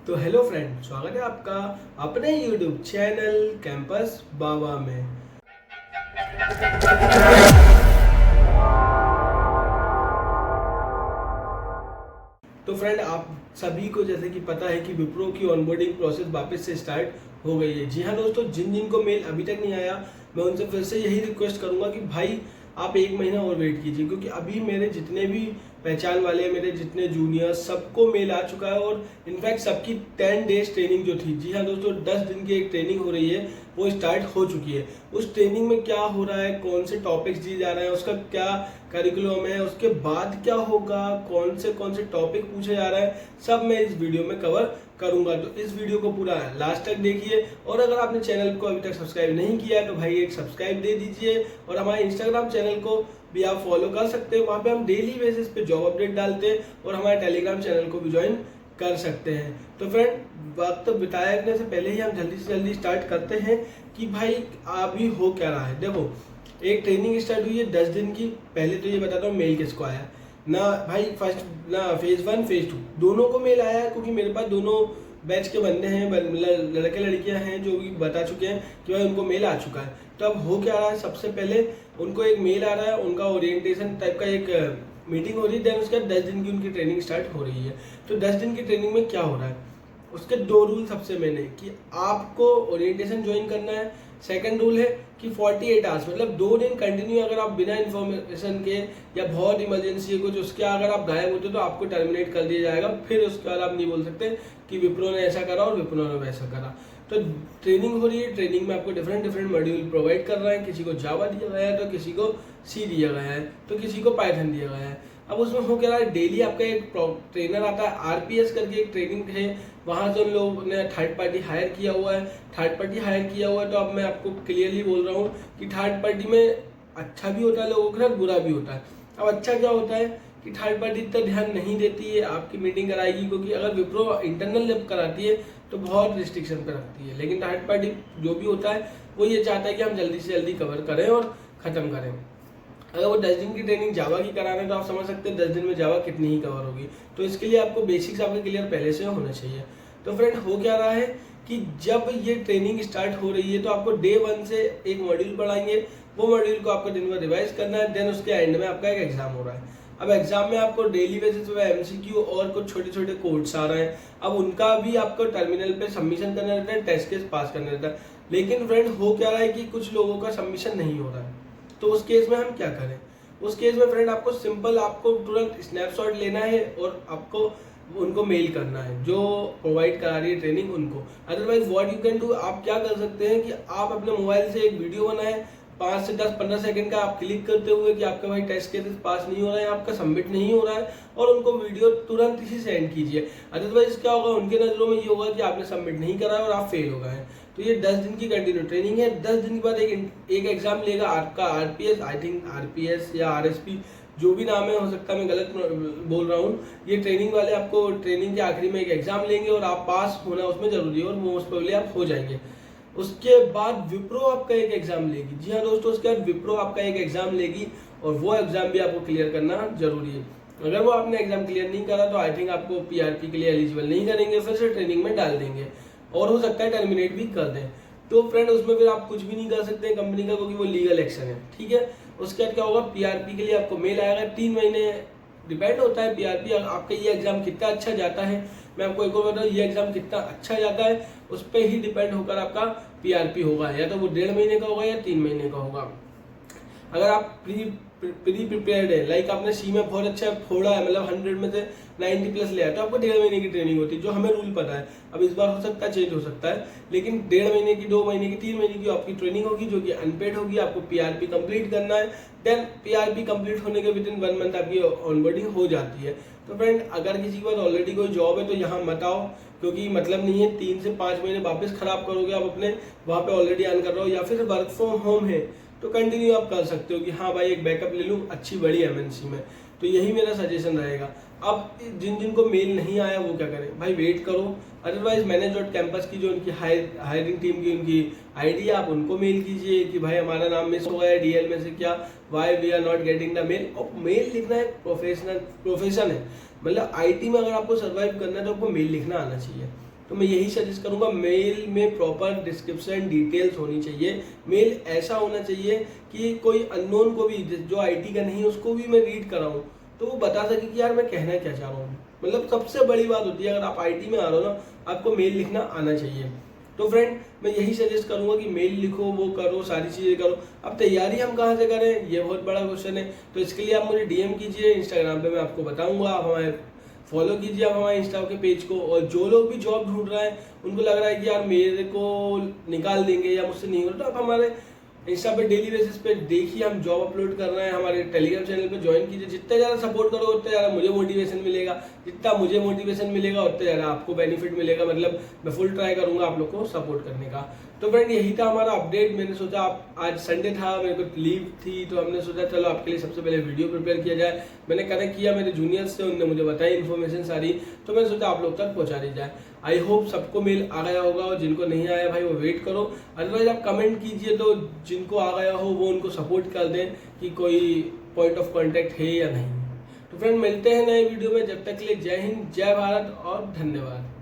तो hello friend, स्वागत है आपका अपने यूट्यूब चैनल कैंपस बाबा में। तो फ्रेंड, आप सभी को जैसे कि पता है कि विप्रो की ऑनबोर्डिंग प्रोसेस वापस से स्टार्ट हो गई है। जी हाँ दोस्तों, जिन जिन को मेल अभी तक नहीं आया, मैं उनसे फिर से यही रिक्वेस्ट करूंगा कि भाई आप 1 महीना और वेट कीजिए, क्योंकि अभी मेरे जितने भी पहचान वाले, मेरे जितने जूनियर्स, सबको मेल आ चुका है। और इनफैक्ट सबकी 10 डेज ट्रेनिंग जो थी, जी हाँ दोस्तों, 10 दिन की एक ट्रेनिंग हो रही है, वो स्टार्ट हो चुकी है। उस ट्रेनिंग में क्या हो रहा है, कौन से टॉपिक्स दिए जा रहे हैं, उसका क्या करिकुलम है, उसके बाद क्या होगा, कौन से टॉपिक पूछे जा रहा है, सब मैं इस वीडियो में कवर करूंगा। तो इस वीडियो को पूरा लास्ट तक देखिए। और अगर आपने चैनल को अभी तक सब्सक्राइब नहीं किया है तो भाई एक सब्सक्राइब दे दीजिए। और हमारे इंस्टाग्राम चैनल को भी आप फॉलो कर सकते हैं, वहाँ पे हम डेली बेसिस पे जॉब अपडेट डालते हैं। और हमारे टेलीग्राम चैनल को भी ज्वाइन कर सकते हैं। तो फ्रेंड, वक्त बिताने से पहले ही हम जल्दी से जल्दी स्टार्ट करते हैं कि भाई अभी हो क्या रहा है। देखो, एक ट्रेनिंग स्टार्ट हुई है 10 दिन की। पहले तो ये बताता हूँ मेल किसको आया ना भाई। फर्स्ट ना फेज 1 फेज 2 दोनों को मेल आया है, क्योंकि मेरे पास दोनों बैच के बंदे हैं, लड़के लड़कियां हैं जो भी बता चुके हैं कि भाई उनको मेल आ चुका है। तो अब हो क्या रहा है, सबसे पहले उनको एक मेल आ रहा है, उनका ओरिएंटेशन टाइप का एक मीटिंग हो रही है। देन उसके बाद 10 दिन की उनकी ट्रेनिंग स्टार्ट हो रही है। तो 10 दिन की ट्रेनिंग में क्या हो रहा है, उसके 2 रूल सबसे मेन है कि आपको ओरिएंटेशन ज्वाइन करना है। सेकंड रूल है कि 48 आवर्स, मतलब 2 दिन कंटिन्यू अगर आप बिना इन्फॉर्मेशन के या बहुत इमरजेंसी है कुछ, उसके अगर आप गायब होते तो आपको टर्मिनेट कर दिया जाएगा। फिर उसके बाद आप नहीं बोल सकते कि विप्रो ने ऐसा करा और विप्रो ने वैसा करा। तो ट्रेनिंग हो रही है, ट्रेनिंग में आपको डिफरेंट मॉड्यूल प्रोवाइड कर रहे हैं। किसी को जावा दिया गया है, तो किसी को सी दिया गया है, तो किसी को पाइथन दिया गया है। अब उसमें हो क्या रहा है, डेली आपका एक ट्रेनर आता है, आरपीएस करके एक ट्रेनिंग है, वहां से उन लोगों ने थर्ड पार्टी हायर किया हुआ है। थर्ड पार्टी हायर किया हुआ है, तो अब मैं आपको क्लियरली बोल रहा हूँ कि थर्ड पार्टी में अच्छा भी होता है लोगों के साथ, बुरा भी होता है। अब अच्छा क्या होता है कि थर्ड पार्टी इतना ध्यान नहीं देती है, आपकी मीटिंग कराएगी, क्योंकि अगर विप्रो इंटरनल जब कराती है तो बहुत रिस्ट्रिक्शन पे रखती है। लेकिन थर्ड पार्टी जो भी होता है वो ये चाहता है कि हम जल्दी से जल्दी कवर करें और ख़त्म करें। अगर वो 10 दिन की ट्रेनिंग जावा की करा रहे हैं तो आप समझ सकते हैं 10 दिन में जावा कितनी ही कवर होगी। तो इसके लिए आपको बेसिक्स आपके क्लियर पहले से होना चाहिए। तो फ्रेंड, हो क्या रहा है कि जब ये ट्रेनिंग स्टार्ट हो रही है तो आपको डे 1 से एक मॉड्यूल पढ़ाएंगे। वो मॉड्यूल को आपको दिन भर रिवाइज करना है। देन उसके एंड में आपका एक एग्जाम हो रहा है। अब एग्जाम में आपको डेली बेसिस पे एमसीक्यू और कुछ छोटे छोटे कोड्स आ रहे हैं। अब उनका भी आपको टर्मिनल पे सबमिशन करना रहता है, टेस्ट केस पास करना रहता है। लेकिन फ्रेंड, हो क्या रहा है कि कुछ लोगों का सबमिशन नहीं हो रहा है। तो उस केस में हम क्या करें? उस केस में फ्रेंड, आपको सिंपल, आपको तुरंत स्नैपशॉट लेना है और आपको उनको मेल करना है जो प्रोवाइड करा रही है ट्रेनिंग उनको। Otherwise what you can do, आप क्या कर सकते हैं कि आप अपने मोबाइल से एक वीडियो बनाएं 5 से 10-15 सेकंड का, आप क्लिक करते हुए कि आपका भाई टेस्ट केसेस पास नहीं हो रहा है, आपका सबमिट नहीं हो रहा है, और उनको वीडियो तुरंत ही सेंड कीजिए। अदरवाइज क्या होगा, उनके नजरों में ये होगा कि आपने सबमिट नहीं करा है और आप फेल हो गए हैं। तो ये 10 दिन की कंटिन्यू ट्रेनिंग है। 10 दिन के बाद एक एग्जाम लेगा आपका आरपीएस, आई थिंक आरपीएस या आरएसपी, जो भी नाम है, हो सकता है मैं गलत बोल रहा हूँ। ये ट्रेनिंग वाले आपको ट्रेनिंग के आखिरी में एक एग्जाम लेंगे और आप पास होना उसमें जरूरी है, और मोस्ट प्रोबेबली आप हो जाएंगे। उसके बाद विप्रो आपका एक एग्जाम लेगी। जी हाँ दोस्तों, उसके बाद विप्रो आपका एक एग्जाम लेगी, और वो एग्जाम भी आपको क्लियर करना जरूरी है। अगर वो आपने एग्जाम क्लियर नहीं करा तो आई थिंक आपको पीआरपी के लिए एलिजिबल नहीं करेंगे, फिर से ट्रेनिंग में डाल देंगे, और हो सकता है टर्मिनेट भी कर दें। तो फ्रेंड, उसमें फिर आप कुछ भी नहीं कर सकते कंपनी का, क्योंकि वो लीगल एक्शन है। ठीक है, उसके बाद क्या होगा, पीआरपी के लिए आपको मेल आएगा। 3 महीने डिपेंड होता है पीआरपी, आपका ये एग्जाम कितना अच्छा जाता है। मैं आपको एक और बताऊँ, ये एग्जाम कितना अच्छा जाता है उस पर ही डिपेंड होकर आपका पीआरपी होगा। या तो वो 1.5 महीने का होगा या 3 महीने का होगा। अगर आप प्री प्रिपेयर्ड है, लाइक आपने सी में बहुत अच्छा फोड़ा है, मतलब 100 में से 90 प्लस ले आया, तो आपको 1.5 महीने की ट्रेनिंग होती है, जो हमें रूल पता है। अब इस बार हो सकता है चेंज हो सकता है, लेकिन 1.5 महीने की, 2 महीने की, 3 महीने की आपकी ट्रेनिंग होगी, जो कि अनपेड होगी। आपको पीआरपी कंप्लीट करना है। देन पीआरपी कंप्लीट होने के विदिन 1 मंथ आपकी ऑनबोर्डिंग हो जाती है। तो फ्रेंड, अगर किसी के पास ऑलरेडी कोई जॉब है तो यहाँ मत आओ, क्योंकि मतलब नहीं है। 3 से 5 महीने वापस खराब करोगे आप अपने, वहाँ पे ऑलरेडी अर्न कर रहे हो। या फिर वर्क फ्रॉम होम है तो कंटिन्यू आप कर सकते हो कि हाँ भाई एक बैकअप ले लूँ अच्छी बड़ी एमएनसी में। तो यही मेरा सजेशन रहेगा। अब जिन जिन को मेल नहीं आया वो क्या करें भाई, वेट करो। अदरवाइज मैनेज.कैंपस की जो उनकी हायरिंग टीम की उनकी आईडी, आप उनको मेल कीजिए कि भाई हमारा नाम मिस हो गया है डीएल में से, क्या why we are not getting the mail. और मेल लिखना एक प्रोफेशन है। मतलब आईटी में अगर आपको सर्वाइव करना है तो आपको मेल लिखना आना चाहिए। तो मैं यही सजेस्ट करूंगा, मेल में प्रॉपर डिस्क्रिप्शन डिटेल्स होनी चाहिए। मेल ऐसा होना चाहिए कि कोई अननोन को भी, जो आईटी का नहीं उसको भी मैं रीड कराऊं तो वो बता सके कि यार मैं कहना क्या चाह रहा हूँ। मतलब सबसे बड़ी बात होती है, अगर आप आईटी में आ रहे हो ना, आपको मेल लिखना आना चाहिए। तो फ्रेंड मैं यही सजेस्ट करूंगा कि मेल लिखो, वो करो, सारी चीज़ें करो। अब तैयारी हम कहाँ से करें, ये बहुत बड़ा क्वेश्चन है। तो इसके लिए आप मुझे डीएम कीजिए इंस्टाग्राम पे, मैं आपको बताऊंगा। आप हमारे फॉलो कीजिए आप हमारे इंस्टा के पेज को। और जो लोग भी जॉब ढूंढ रहे हैं, उनको लग रहा है कि यार मेरे को निकाल देंगे या मुझसे नहीं हो रहा, तो आप हमारे इंस्टा पे डेली बेसिस पे देखिए हम जॉब अपलोड कर रहे हैं। हमारे टेलीग्राम चैनल पे ज्वाइन कीजिए। जितना ज़्यादा सपोर्ट करोगे उतना ज़्यादा मुझे मोटिवेशन मिलेगा, जितना मुझे मोटिवेशन मिलेगा उतना ज़्यादा आपको बेनिफिट मिलेगा। मतलब मैं फुल ट्राई करूंगा आप लोग को सपोर्ट करने का। तो फ्रेंड यही था हमारा अपडेट। मैंने सोचा आप, आज संडे था, मेरे को लीव थी, तो हमने सोचा चलो आपके लिए सबसे पहले वीडियो प्रिपेयर किया जाए। मैंने कनेक्ट किया मेरे जूनियर्स से, उन्होंने मुझे बताई इन्फॉर्मेशन सारी, तो मैंने सोचा आप लोग तक पहुंचा दी जाए। आई होप सबको मेल आ गया होगा, और जिनको नहीं आया भाई वो वेट करो। अदरवाइज आप कमेंट कीजिए, तो जिनको आ गया हो वो उनको सपोर्ट कर दें कि कोई पॉइंट ऑफ कॉन्टैक्ट है या नहीं। तो फ्रेंड मिलते हैं नए वीडियो में, जब तक के लिए जय हिंद, जय भारत और धन्यवाद।